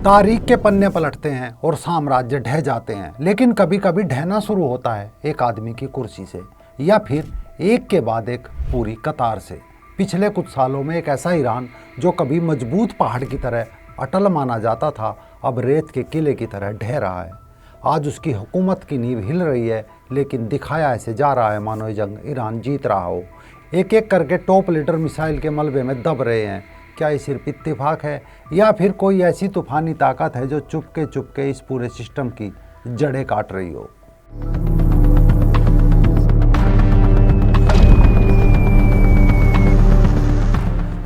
तारीख के पन्ने पलटते हैं और साम्राज्य ढह जाते हैं, लेकिन कभी कभी ढहना शुरू होता है एक आदमी की कुर्सी से, या फिर एक के बाद एक पूरी कतार से। पिछले कुछ सालों में एक ऐसा ईरान जो कभी मजबूत पहाड़ की तरह अटल माना जाता था, अब रेत के किले की तरह ढह रहा है। आज उसकी हुकूमत की नींव हिल रही है, लेकिन दिखाया ऐसे जा रहा है मानो ये जंग ईरान जीत रहा हो। एक एक करके टॉप लीडर मिसाइल के मलबे में दब रहे हैं। क्या ये सिर्फ इत्तेफाक है, या फिर कोई ऐसी तूफानी ताकत है जो चुपके चुपके इस पूरे सिस्टम की जड़ें काट रही हो?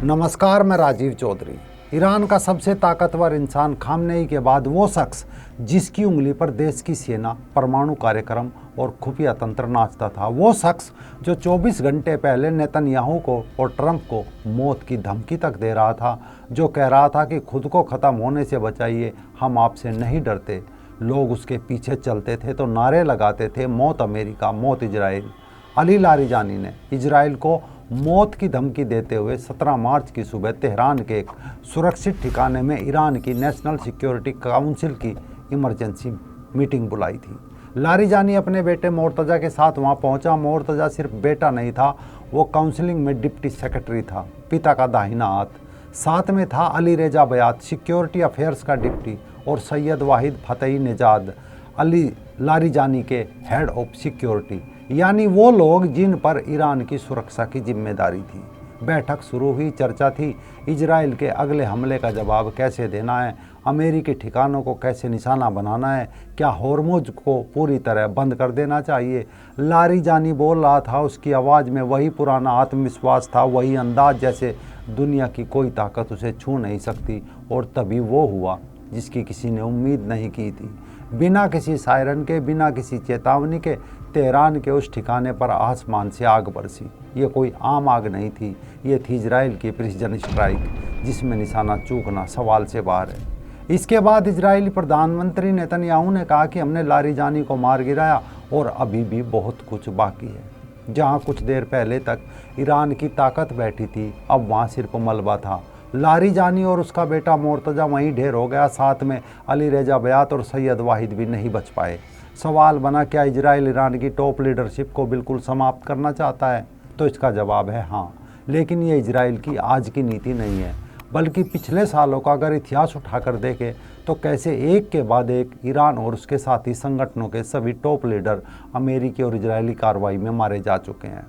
नमस्कार, मैं राजीव चौधरी। ईरान का सबसे ताकतवर इंसान खामनेई के बाद वो शख्स जिसकी उंगली पर देश की सेना, परमाणु कार्यक्रम और खुफिया तंत्र नाचता था, वो शख्स जो 24 घंटे पहले नेतन्याहू को और ट्रंप को मौत की धमकी तक दे रहा था, जो कह रहा था कि खुद को ख़त्म होने से बचाइए, हम आपसे नहीं डरते। लोग उसके पीछे चलते थे तो नारे लगाते थे, मौत अमेरिका, मौत इजराइल। अली लारिजानी ने इजराइल को मौत की धमकी देते हुए 17 मार्च की सुबह तेहरान के एक सुरक्षित ठिकाने में ईरान की नेशनल सिक्योरिटी काउंसिल की इमरजेंसी मीटिंग बुलाई थी। लारिजानी अपने बेटे मोर्तज़ा के साथ वहां पहुंचा। मोर्तज़ा सिर्फ बेटा नहीं था, वो काउंसिलिंग में डिप्टी सेक्रेटरी था, पिता का दाहिना हाथ। साथ में था अली रेजा बयात, सिक्योरिटी अफेयर्स का डिप्टी, और सैयद वाहिद फतेही नेजाद, अली लारिजानी के हेड ऑफ सिक्योरिटी, यानी वो लोग जिन पर ईरान की सुरक्षा की जिम्मेदारी थी। बैठक शुरू हुई। चर्चा थी इजराइल के अगले हमले का जवाब कैसे देना है, अमेरिकी ठिकानों को कैसे निशाना बनाना है, क्या होर्मुज को पूरी तरह बंद कर देना चाहिए। लारिजानी बोल रहा था, उसकी आवाज़ में वही पुराना आत्मविश्वास था, वही अंदाज जैसे दुनिया की कोई ताकत उसे छू नहीं सकती। और तभी वो हुआ जिसकी किसी ने उम्मीद नहीं की थी। बिना किसी सायरन के, बिना किसी चेतावनी के तेहरान के उस ठिकाने पर आसमान से आग बरसी। ये कोई आम आग नहीं थी, ये थी इजराइल की प्रिसिजन स्ट्राइक, जिसमें निशाना चूकना सवाल से बाहर है। इसके बाद इजरायली प्रधानमंत्री नेतन्याहू ने कहा कि हमने लारिजानी को मार गिराया और अभी भी बहुत कुछ बाकी है। जहाँ कुछ देर पहले तक ईरान की ताकत बैठी थी, अब वहाँ सिर्फ मलबा था। लारिजानी और उसका बेटा मोर्तज़ा वहीं ढेर हो गया, साथ में अली रेजा बयात और सैयद वाहिद भी नहीं बच पाए। सवाल बना, क्या इजराइल ईरान की टॉप लीडरशिप को बिल्कुल समाप्त करना चाहता है? तो इसका जवाब है हाँ, लेकिन ये इजराइल की आज की नीति नहीं है, बल्कि पिछले सालों का अगर इतिहास उठाकर देखें तो कैसे एक के बाद एक ईरान और उसके साथी संगठनों के सभी टॉप लीडर अमेरिकी और इजरायली कार्रवाई में मारे जा चुके हैं।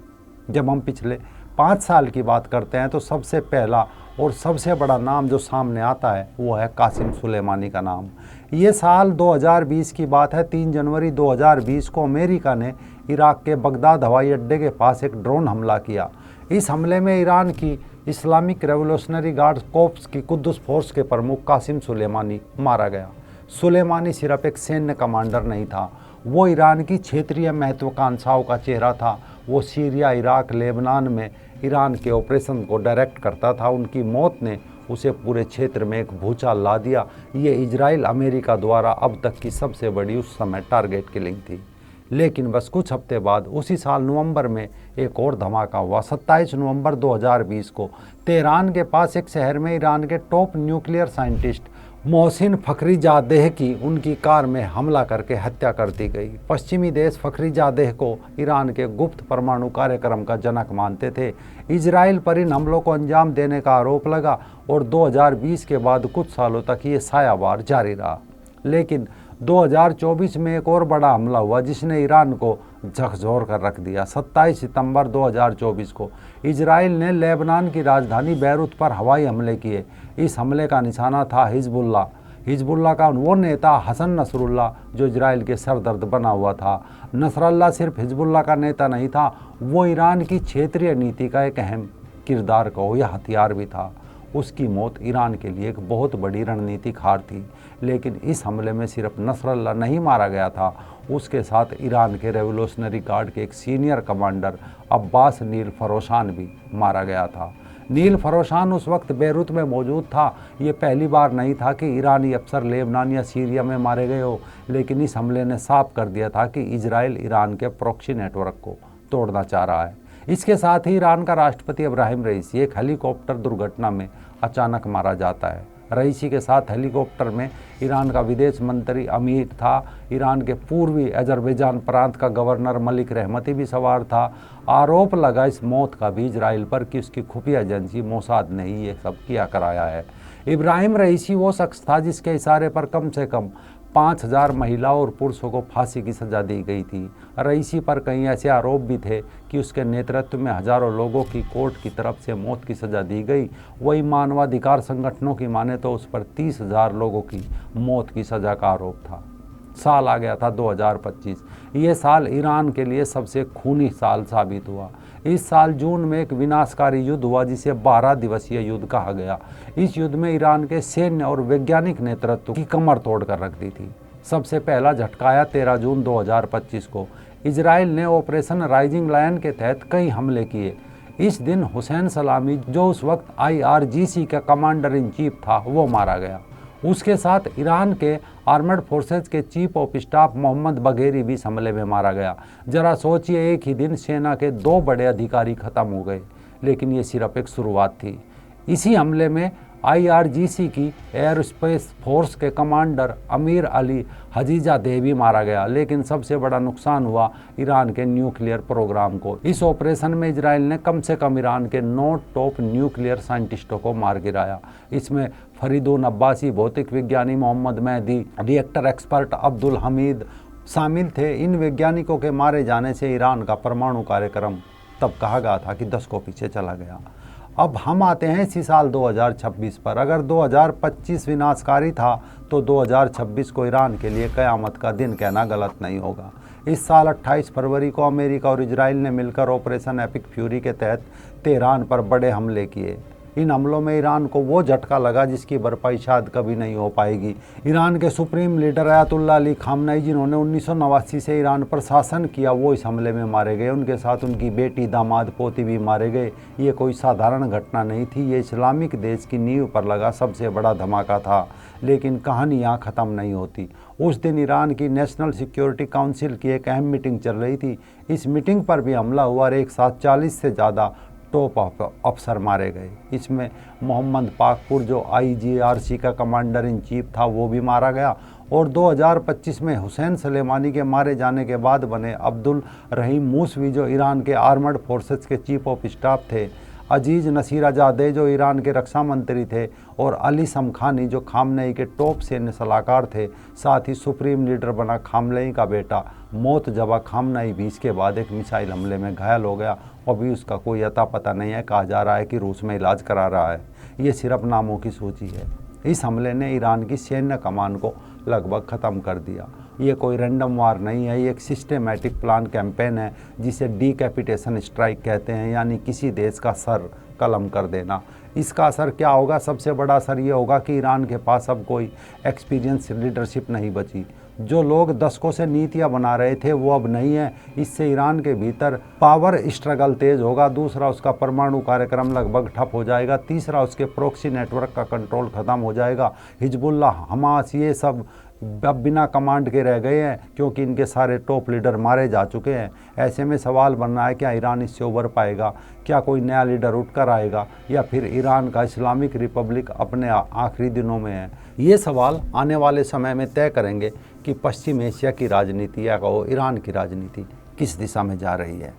जब हम पिछले 5 साल की बात करते हैं तो सबसे पहला और सबसे बड़ा नाम जो सामने आता है वो है कासिम सुलेमानी का नाम। ये साल 2020 की बात है। 3 जनवरी 2020 को अमेरिका ने इराक के बगदाद हवाई अड्डे के पास एक ड्रोन हमला किया। इस हमले में ईरान की इस्लामिक रेवोल्यूशनरी गार्ड कोर्प्स की कुद्दुस फोर्स के प्रमुख कासिम सुलेमानी मारा गया। सुलेमानी सिर्फ एक सैन्य कमांडर नहीं था, वो ईरान की क्षेत्रीय महत्वाकांक्षाओं का चेहरा था। वो सीरिया, इराक, लेबनान में ईरान के ऑपरेशन को डायरेक्ट करता था। उनकी मौत ने उसे पूरे क्षेत्र में एक भूचाल ला दिया। ये इजराइल अमेरिका द्वारा अब तक की सबसे बड़ी उस समय टारगेट किलिंग थी। लेकिन बस कुछ हफ्ते बाद उसी साल नवंबर में एक और धमाका हुआ। 27 नवंबर 2020 को तेहरान के पास एक शहर में ईरान के top nuclear scientist Mohsen Fakhrizadeh की उनकी कार में हमला करके हत्या कर दी गई। पश्चिमी देश फखरीजादेह को ईरान के गुप्त परमाणु कार्यक्रम का जनक मानते थे। इजराइल पर इन हमलों को अंजाम देने का आरोप लगा और 2020 के बाद कुछ सालों तक ये सायावार जारी रहा। लेकिन 2024 में एक और बड़ा हमला हुआ जिसने ईरान को झकझोर कर रख दिया। 27 सितंबर 2024 को इजराइल ने लेबनान की राजधानी बैरूत पर हवाई हमले किए। इस हमले का निशाना था हिजबुल्लाह का वो नेता हसन नसरुल्लाह जो इजराइल के सरदर्द बना हुआ था। नसरल्लाह सिर्फ हिजबुल्लाह का नेता नहीं था, वो ईरान की क्षेत्रीय नीति का एक अहम किरदार कहो या हथियार भी था। उसकी मौत ईरान के लिए एक बहुत बड़ी रणनीतिक हार थी। लेकिन इस हमले में सिर्फ नसरल्लाह नहीं मारा गया था, उसके साथ ईरान के रेवोल्यूशनरी गार्ड के एक सीनियर कमांडर अब्बास नील फरोशान भी मारा गया था। नील फरोशान उस वक्त बैरूत में मौजूद था। ये पहली बार नहीं था कि ईरानी अफसर लेबनान या सीरिया में मारे गए हो, लेकिन इस हमले ने साफ कर दिया था कि इजराइल ईरान के प्रॉक्सी नेटवर्क को तोड़ना चाह रहा है। इसके साथ ही ईरान का राष्ट्रपति इब्राहिम रईसी एक हेलीकॉप्टर दुर्घटना में अचानक मारा जाता है। रईसी के साथ हेलीकॉप्टर में ईरान का विदेश मंत्री अमीर था। ईरान के पूर्वी अजरबैजान प्रांत का गवर्नर मलिक रहमती भी सवार था। आरोप लगा इस मौत का भी इजराइल पर कि उसकी खुफिया एजेंसी मोसाद ने ही ये सब किया कराया है। इब्राहिम रईसी वो शख्स था जिसके इशारे पर कम से कम 5,000 महिलाओं और पुरुषों को फांसी की सज़ा दी गई थी। रईसी पर कई ऐसे आरोप भी थे कि उसके नेतृत्व में हजारों लोगों की कोर्ट की तरफ से मौत की सज़ा दी गई। वही मानवाधिकार संगठनों की माने तो उस पर 30,000 लोगों की मौत की सज़ा का आरोप था। साल आ गया था 2025। ये साल ईरान के लिए सबसे खूनी साल साबित हुआ। इस साल जून में एक विनाशकारी युद्ध हुआ जिसे 12 दिवसीय युद्ध कहा गया। इस युद्ध में ईरान के सैन्य और वैज्ञानिक नेतृत्व की कमर तोड़ कर रख दी थी। सबसे पहला झटका आया 13 जून 2025 को। इजराइल ने ऑपरेशन राइजिंग लायन के तहत कई हमले किए। इस दिन हुसैन सलामी, जो उस वक्त IRGC का कमांडर इन चीफ था, वो मारा गया। उसके साथ ईरान के आर्मर्ड फोर्सेज के chief of staff Mohammad Bagheri भी इस हमले में मारा गया। जरा सोचिए, एक ही दिन सेना के 2 बड़े अधिकारी खत्म हो गए। लेकिन ये सिर्फ एक शुरुआत थी। इसी हमले में IRGC की एयरस्पेस फोर्स के कमांडर अमीर अली हजीजादेह भी मारा गया। लेकिन सबसे बड़ा नुकसान हुआ ईरान के न्यूक्लियर प्रोग्राम को। इस ऑपरेशन में इजराइल ने कम से कम ईरान के 9 टॉप न्यूक्लियर साइंटिस्टों को मार गिराया। इसमें फरीदुन अब्बासी, भौतिक विज्ञानी मोहम्मद मेहदी, रिएक्टर एक्सपर्ट अब्दुल हमीद शामिल थे। इन वैज्ञानिकों के मारे जाने से ईरान का परमाणु कार्यक्रम तब कहा गया था कि 10 को पीछे चला गया। अब हम आते हैं इसी साल 2026 पर। अगर 2025 विनाशकारी था तो 2026 को ईरान के लिए क़यामत का दिन कहना गलत नहीं होगा। इस साल 28 फरवरी को अमेरिका और इजराइल ने मिलकर ऑपरेशन एपिक फ्यूरी के तहत तेहरान पर बड़े हमले किए। इन हमलों में ईरान को वो झटका लगा जिसकी भरपाई शायद कभी नहीं हो पाएगी। ईरान के supreme leader Ayatollah Ali Khamenei, जिन्होंने 1989 से ईरान पर शासन किया, वो इस हमले में मारे गए। उनके साथ उनकी बेटी, दामाद, पोती भी मारे गए। ये कोई साधारण घटना नहीं थी। ये इस्लामिक देश की नींव पर लगा सबसे बड़ा धमाका था। लेकिन कहानी यहाँ ख़त्म नहीं होती। उस दिन ईरान की नेशनल सिक्योरिटी काउंसिल की एक अहम मीटिंग चल रही थी। इस मीटिंग पर भी हमला हुआ और एक साथ 40 से ज़्यादा टॉप अफसर मारे गए। इसमें मोहम्मद पाकपुर, जो IGRC का कमांडर इन चीफ था, वो भी मारा गया। और 2025 में हुसैन सलेमानी के मारे जाने के बाद बने अब्दुल रहीम मूसवी, जो ईरान के आर्मर्ड फोर्सेस के चीफ ऑफ स्टाफ थे, अजीज़ नसीराजादे, जो ईरान के रक्षा मंत्री थे, और अली समखानी, जो खामनेई के टॉप सैन्य सलाहकार थे। साथ ही सुप्रीम लीडर बना खामनेई का बेटा मोतजबा खामनेई भी इसके बाद एक मिसाइल हमले में घायल हो गया। अभी उसका कोई अता पता नहीं है। कहा जा रहा है कि रूस में इलाज करा रहा है। ये सिर्फ नामों की सूची है। इस हमले ने ईरान की सैन्य कमान को लगभग ख़त्म कर दिया। ये कोई रैंडम वार नहीं है, ये एक सिस्टेमेटिक प्लान कैंपेन है जिसे डीकैपिटेशन स्ट्राइक कहते हैं, यानी किसी देश का सर कलम कर देना। इसका असर क्या होगा? सबसे बड़ा असर ये होगा कि ईरान के पास अब कोई एक्सपीरियंस लीडरशिप नहीं बची। जो लोग दशकों से नीतियां बना रहे थे वो अब नहीं है। इससे ईरान के भीतर पावर स्ट्रगल तेज होगा। दूसरा, उसका परमाणु कार्यक्रम लगभग ठप हो जाएगा। तीसरा, उसके प्रॉक्सी नेटवर्क का कंट्रोल खत्म हो जाएगा। हिजबुल्लाह, हमास, ये सब अब बिना कमांड के रह गए हैं क्योंकि इनके सारे टॉप लीडर मारे जा चुके हैं। ऐसे में सवाल बन रहा है, क्या ईरान इससे उबर पाएगा? क्या कोई नया लीडर उठकर आएगा, या फिर ईरान का इस्लामिक रिपब्लिक अपने आखिरी दिनों में है? ये सवाल आने वाले समय में तय करेंगे कि पश्चिम एशिया की राजनीति या कहो ईरान की राजनीति किस दिशा में जा रही है।